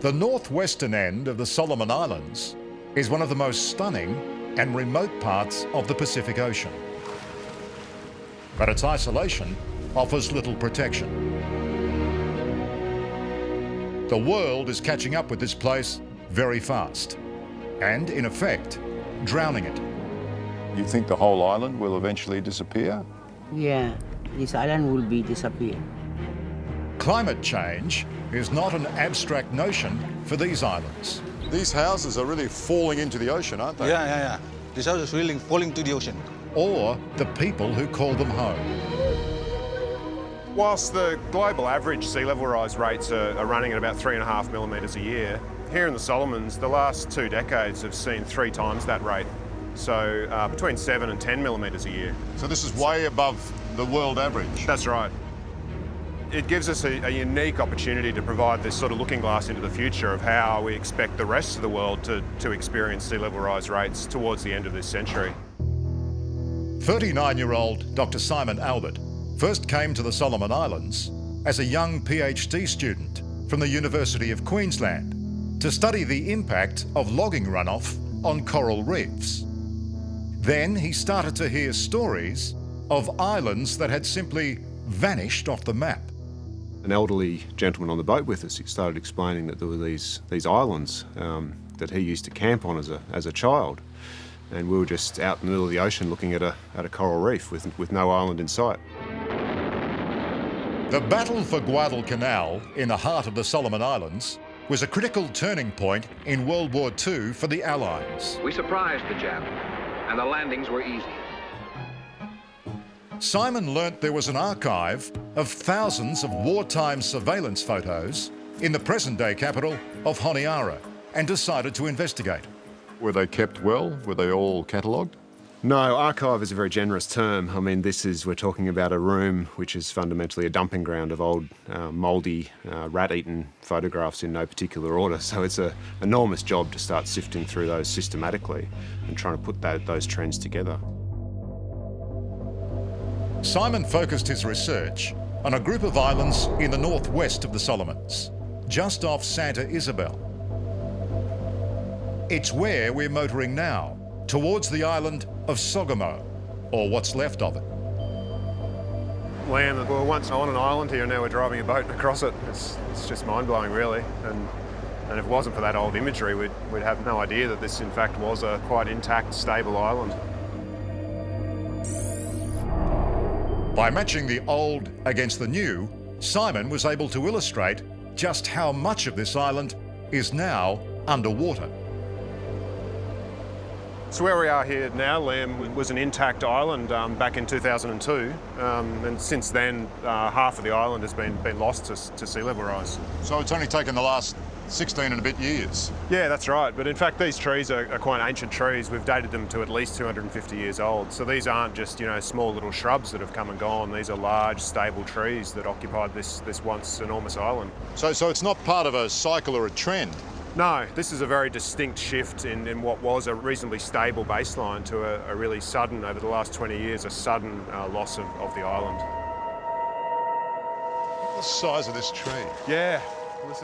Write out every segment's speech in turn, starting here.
The northwestern end of the Solomon Islands is one of the most stunning and remote parts of the Pacific Ocean. But its isolation offers little protection. The world is catching up with this place very fast and, in effect, drowning it. You think the whole island will eventually disappear? Yeah, this island will be disappear. Climate change is not an abstract notion for these islands. These houses are really falling into the ocean, aren't they? Yeah. These houses really falling to the ocean. Or the people who call them home. Whilst the global average sea level rise rates are running at about 3.5 millimetres a year, here in the Solomons, the last 2 decades have seen 3 times that rate. So between 7 and 10 millimetres a year. So this is way above the world average. That's right. It gives us a unique opportunity to provide this sort of looking glass into the future of how we expect the rest of the world to experience sea level rise rates towards the end of this century. 39-year-old Dr. Simon Albert first came to the Solomon Islands as a young PhD student from the University of Queensland to study the impact of logging runoff on coral reefs. Then he started to hear stories of islands that had simply vanished off the map. An elderly gentleman on the boat with us, he started explaining that there were these islands that he used to camp on as a child. And we were just out in the middle of the ocean looking at a coral reef with no island in sight. The battle for Guadalcanal in the heart of the Solomon Islands was a critical turning point in World War II for the Allies. We surprised the Jap, and the landings were easy. Simon learnt there was an archive of thousands of wartime surveillance photos in the present-day capital of Honiara and decided to investigate. Were they kept well? Were they all catalogued? No, archive is a very generous term. I mean, we're talking about a room which is fundamentally a dumping ground of old, mouldy, rat-eaten photographs in no particular order. So it's an enormous job to start sifting through those systematically and trying to put those trends together. Simon focused his research on a group of islands in the northwest of the Solomons, just off Santa Isabel. It's where we're motoring now, towards the island of Sogomo, or what's left of it. Land that were once on an island here, now we're driving a boat across it. It's just mind-blowing, really. And if it wasn't for that old imagery, we'd have no idea that this, in fact, was a quite intact, stable island. By matching the old against the new, Simon was able to illustrate just how much of this island is now underwater. So where we are here now, Liam, was an intact island back in 2002, and since then half of the island has been lost to sea level rise. So it's only taken the last 16 and a bit years? Yeah, that's right. But in fact, these trees are quite ancient trees. We've dated them to at least 250 years old. So these aren't just, small little shrubs that have come and gone. These are large, stable trees that occupied this once enormous island. So it's not part of a cycle or a trend? No, this is a very distinct shift in what was a reasonably stable baseline to a really sudden, over the last 20 years, a sudden loss of the island. The size of this tree. Yeah.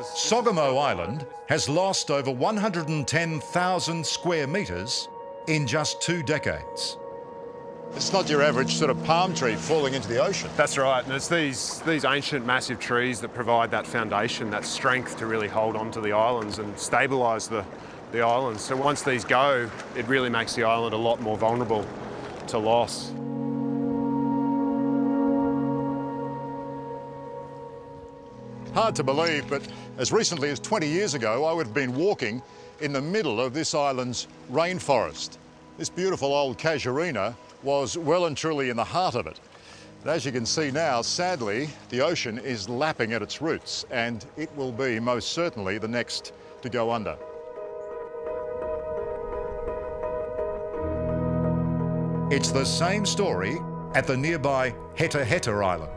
Sogomo Island has lost over 110,000 square metres in just 2 decades. It's not your average sort of palm tree falling into the ocean. That's right, and it's these ancient massive trees that provide that foundation, that strength to really hold on to the islands and stabilise the islands. So once these go, it really makes the island a lot more vulnerable to loss. Hard to believe, but as recently as 20 years ago, I would have been walking in the middle of this island's rainforest. This beautiful old casuarina was well and truly in the heart of it. But as you can see now, sadly, the ocean is lapping at its roots, and it will be most certainly the next to go under. It's the same story at the nearby Heta Heta Island.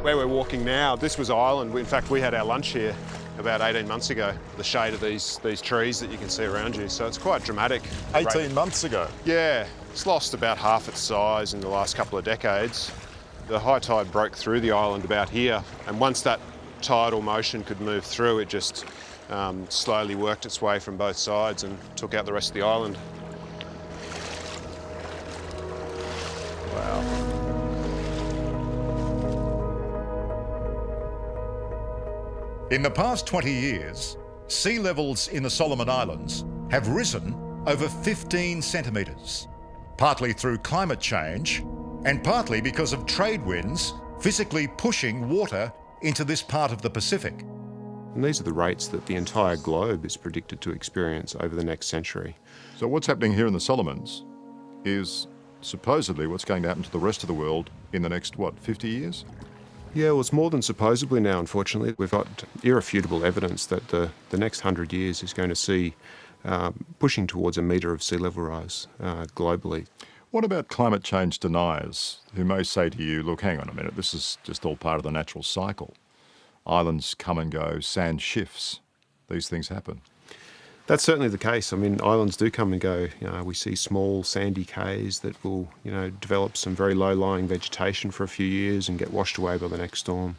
Where we're walking now, this was island. In fact, we had our lunch here about 18 months ago, the shade of these trees that you can see around you. So it's quite dramatic. 18 months ago? Yeah, it's lost about half its size in the last couple of decades. The high tide broke through the island about here, and once that tidal motion could move through, it just slowly worked its way from both sides and took out the rest of the island. Wow. In the past 20 years, sea levels in the Solomon Islands have risen over 15 centimetres, partly through climate change and partly because of trade winds physically pushing water into this part of the Pacific. And these are the rates that the entire globe is predicted to experience over the next century. So what's happening here in the Solomons is supposedly what's going to happen to the rest of the world in the next, 50 years? Yeah, well, it's more than supposedly now, unfortunately. We've got irrefutable evidence that the next 100 years is going to see pushing towards 1 metre of sea level rise globally. What about climate change deniers who may say to you, look, hang on a minute, this is just all part of the natural cycle. Islands come and go, sand shifts, these things happen. That's certainly the case. I mean, islands do come and go. We see small sandy cays that will, develop some very low-lying vegetation for a few years and get washed away by the next storm.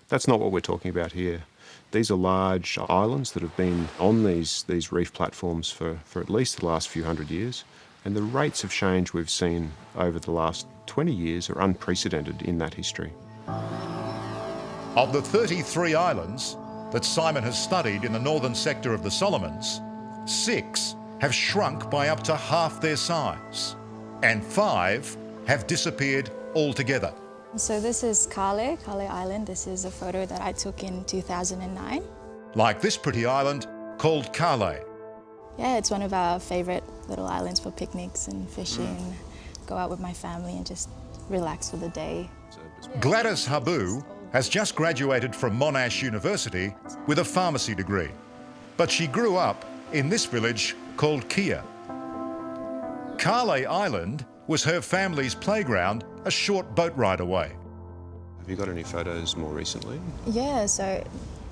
That's not what we're talking about here. These are large islands that have been on these reef platforms for at least the last few hundred years. And the rates of change we've seen over the last 20 years are unprecedented in that history. Of the 33 islands that Simon has studied in the northern sector of the Solomons, 6 have shrunk by up to half their size, and 5 have disappeared altogether. So this is Kale Island. This is a photo that I took in 2009. Like this pretty island called Kale. Yeah, it's one of our favorite little islands for picnics and fishing. Go out with my family and just relax for the day. Gladys Habu has just graduated from Monash University with a pharmacy degree, but she grew up in this village called Kia. Kale Island was her family's playground a short boat ride away. Have you got any photos more recently? Yeah, so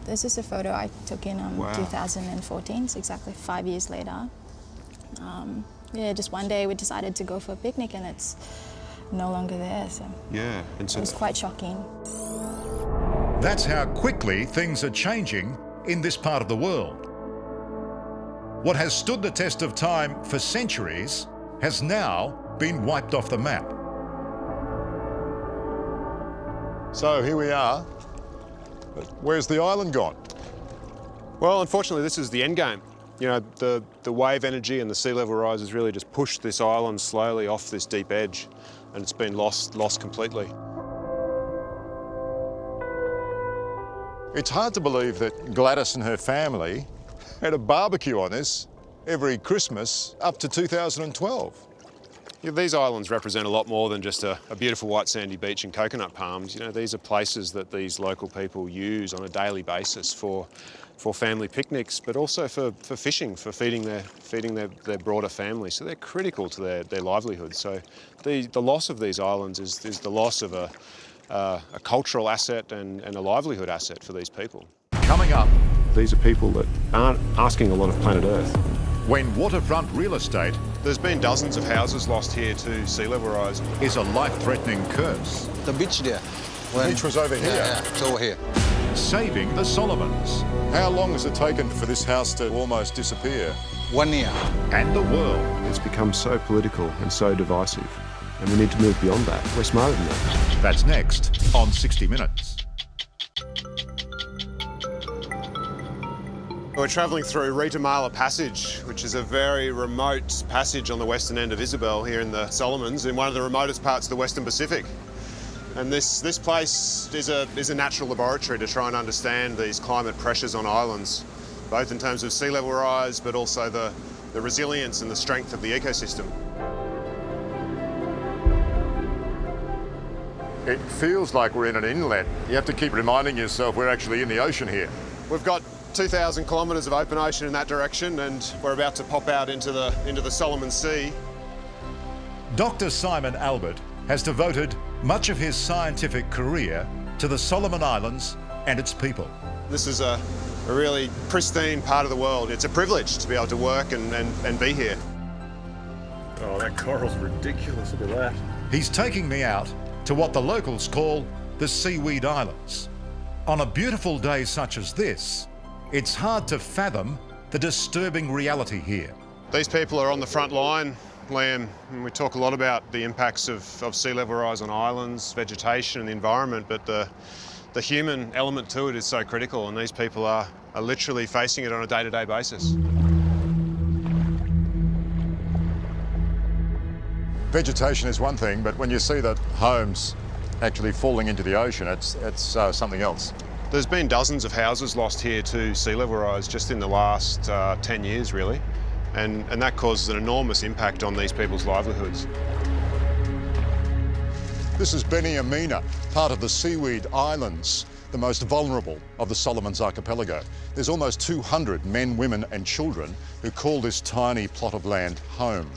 this is a photo I took in Wow. 2014, so exactly 5 years later. Yeah, just one day we decided to go for a picnic and it's no longer there, so Yeah, and it so was quite shocking. That's how quickly things are changing in this part of the world. What has stood the test of time for centuries has now been wiped off the map. So here we are, but where's the island gone? Well, unfortunately, this is the end game. The wave energy and the sea level rise has really just pushed this island slowly off this deep edge, and it's been lost completely. It's hard to believe that Gladys and her family had a barbecue on this every Christmas up to 2012. Yeah, these islands represent a lot more than just a beautiful white sandy beach and coconut palms. These are places that these local people use on a daily basis for family picnics, but also for fishing, for feeding their broader family. So they're critical to their livelihood. So the loss of these islands is the loss of a cultural asset and a livelihood asset for these people. Coming up, these are people that aren't asking a lot of planet Earth. when waterfront real estate There's been dozens of houses lost here to sea level rise. is a life-threatening curse, The beach there. The beach was over here. Yeah, it's over here. saving the Solomons How long has it taken for this house to almost disappear? 1 year. and the world. It's become so political and so divisive, and we need to move beyond that. We're smarter than that. That's next on 60 Minutes. We're travelling through Ritamala Passage, which is a very remote passage on the western end of Isabel here in the Solomons, in one of the remotest parts of the Western Pacific. And this place is a natural laboratory to try and understand these climate pressures on islands, both in terms of sea level rise, but also the resilience and the strength of the ecosystem. It feels like we're in an inlet. You have to keep reminding yourself we're actually in the ocean here. We've got 2,000 kilometres of open ocean in that direction, and we're about to pop out into the Solomon Sea. Dr. Simon Albert has devoted much of his scientific career to the Solomon Islands and its people. This is a really pristine part of the world. It's a privilege to be able to work and be here. Oh, that coral's ridiculous. Look at that. He's taking me out to what the locals call the Seaweed Islands. On a beautiful day such as this, it's hard to fathom the disturbing reality here. These people are on the front line, Liam, and we talk a lot about the impacts of sea level rise on islands, vegetation and the environment, but the human element to it is so critical, and these people are literally facing it on a day-to-day basis. Vegetation is one thing, but when you see that homes actually falling into the ocean, it's something else. There's been dozens of houses lost here to sea level rise just in the last 10 years, really, and that causes an enormous impact on these people's livelihoods. This is Beni Amina, part of the Seaweed Islands, the most vulnerable of the Solomons Archipelago. There's almost 200 men, women and children who call this tiny plot of land home.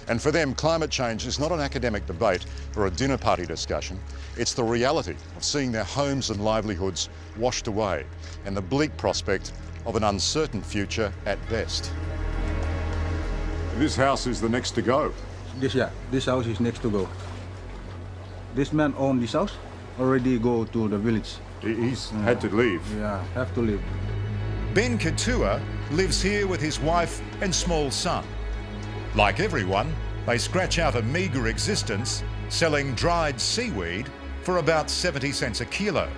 And for them, climate change is not an academic debate or a dinner party discussion. It's the reality of seeing their homes and livelihoods washed away and the bleak prospect of an uncertain future at best. This house is the next to go. This house is next to go. This man owned this house, already go to the village. He's had to leave. Yeah, have to leave. Ben Katua lives here with his wife and small son. Like everyone, they scratch out a meagre existence selling dried seaweed for about 70 cents a kilo.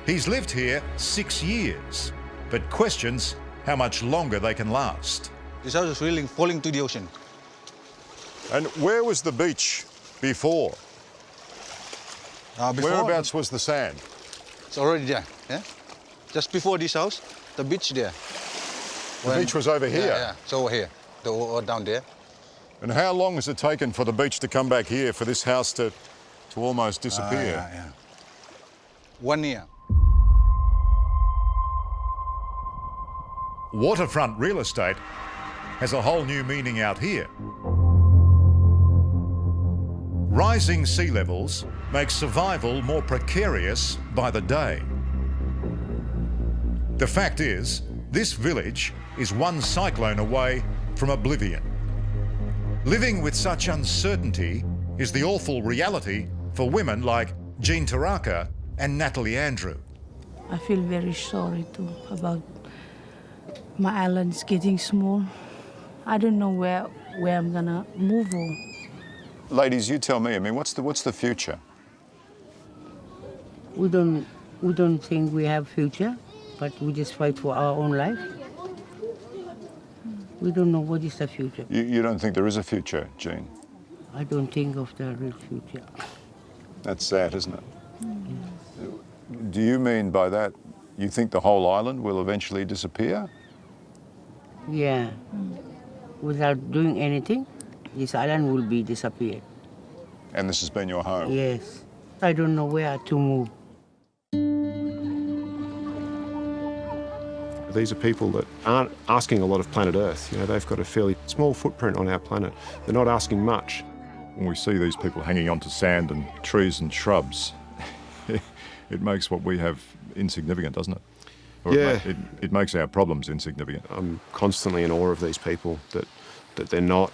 He's lived here 6 years, but questions how much longer they can last. This house is really falling to the ocean. And where was the beach before? Whereabouts was the sand? It's already there. Yeah? Just before this house, the beach there. The beach was over here? Yeah, it's over here, or down there. And how long has it taken for the beach to come back here, for this house to almost disappear? 1 year. Waterfront real estate has a whole new meaning out here. Rising sea levels make survival more precarious by the day. The fact is, this village is one cyclone away from oblivion. Living with such uncertainty is the awful reality for women like Jean Taraka and Natalie Andrew. I feel very sorry too about my island's getting small. I don't know where I'm gonna move on. Ladies, you tell me, I mean, what's the future? We don't think we have future, but we just fight for our own life. We don't know what is the future. You don't think there is a future, Jean? I don't think of the real future. That's sad, isn't it? Do you mean by that, you think the whole island will eventually disappear? Yeah. Without doing anything, this island will be disappeared. And this has been your home? Yes. I don't know where to move. These are people that aren't asking a lot of planet Earth. You know, they've got a fairly small footprint on our planet. They're not asking much. When we see these people hanging onto sand and trees and shrubs, it makes what we have insignificant, doesn't it? Or yeah. It makes our problems insignificant. I'm constantly in awe of these people, that they're not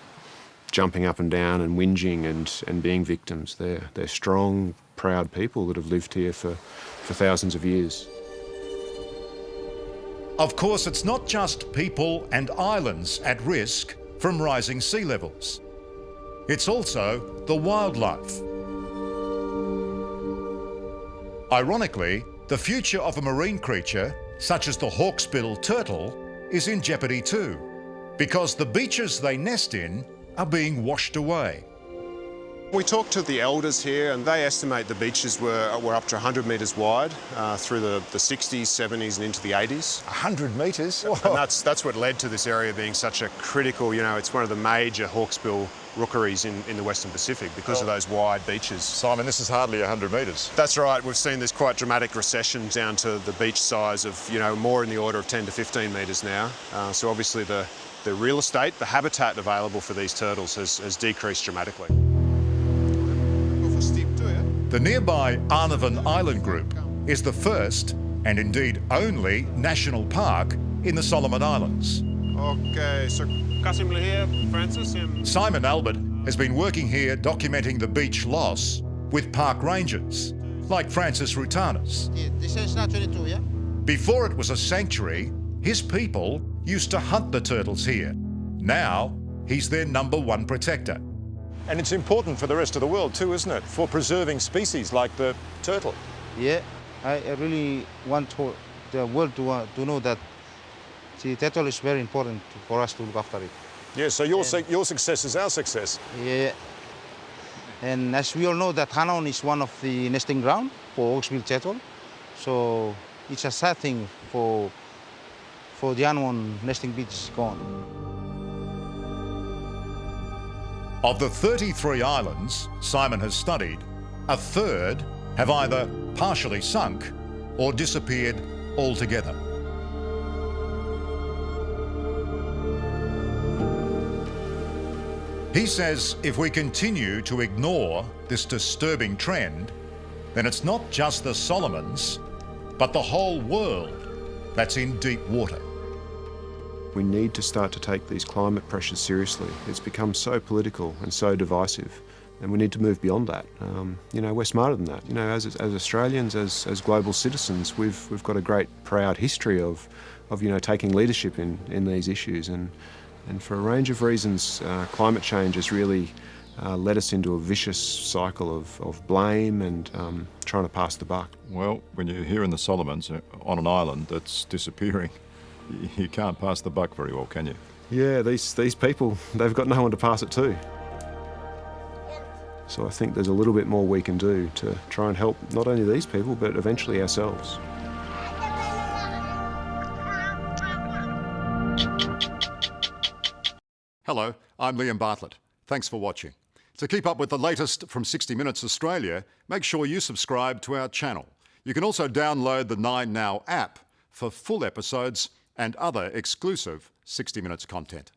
jumping up and down and whinging and being victims. They're strong, proud people that have lived here for thousands of years. Of course, it's not just people and islands at risk from rising sea levels. It's also the wildlife. Ironically, the future of a marine creature, such as the hawksbill turtle, is in jeopardy too, because the beaches they nest in are being washed away. We talked to the elders here, and they estimate the beaches were up to 100 metres wide through the 60s, 70s and into the 80s. 100 metres? And that's what led to this area being such a critical, you know, it's one of the major hawksbill rookeries in the Western Pacific because of those wide beaches. Simon, this is hardly 100 metres. That's right. We've seen this quite dramatic recession down to the beach size of, you know, more in the order of 10 to 15 metres now. So obviously the real estate, the habitat available for these turtles has decreased dramatically. The nearby Arnavan Island Group is the first, and indeed only, national park in the Solomon Islands. Okay, so Kasim here, Francis. Simon Albert has been working here documenting the beach loss with park rangers, like Francis Rutanas. This is not 22, yeah? Before it was a sanctuary, his people used to hunt the turtles here. Now, he's their #1 protector. And it's important for the rest of the world too, isn't it? For preserving species like the turtle. Yeah, I really want the world to know that the turtle is very important for us to look after it. Yeah, so your success is our success. Yeah, and as we all know that Hanau is one of the nesting ground for oxbill turtle, so it's a sad thing for the Hanau nesting beach gone. Of the 33 islands Simon has studied, a third have either partially sunk or disappeared altogether. He says if we continue to ignore this disturbing trend, then it's not just the Solomons, but the whole world that's in deep water. We need to start to take these climate pressures seriously. It's become so political and so divisive, and we need to move beyond that. You know, we're smarter than that. You know, as Australians, as global citizens, we've got a great proud history of you know, taking leadership in these issues, and for a range of reasons, climate change has really led us into a vicious cycle of blame and trying to pass the buck. Well, when you're here in the Solomons on an island that's disappearing, you can't pass the buck very well, can you? Yeah, these people, they've got no one to pass it to. So I think there's a little bit more we can do to try and help not only these people, but eventually ourselves. Hello, I'm Liam Bartlett. Thanks for watching. To keep up with the latest from 60 Minutes Australia, make sure you subscribe to our channel. You can also download the 9Now app for full episodes and other exclusive 60 Minutes content.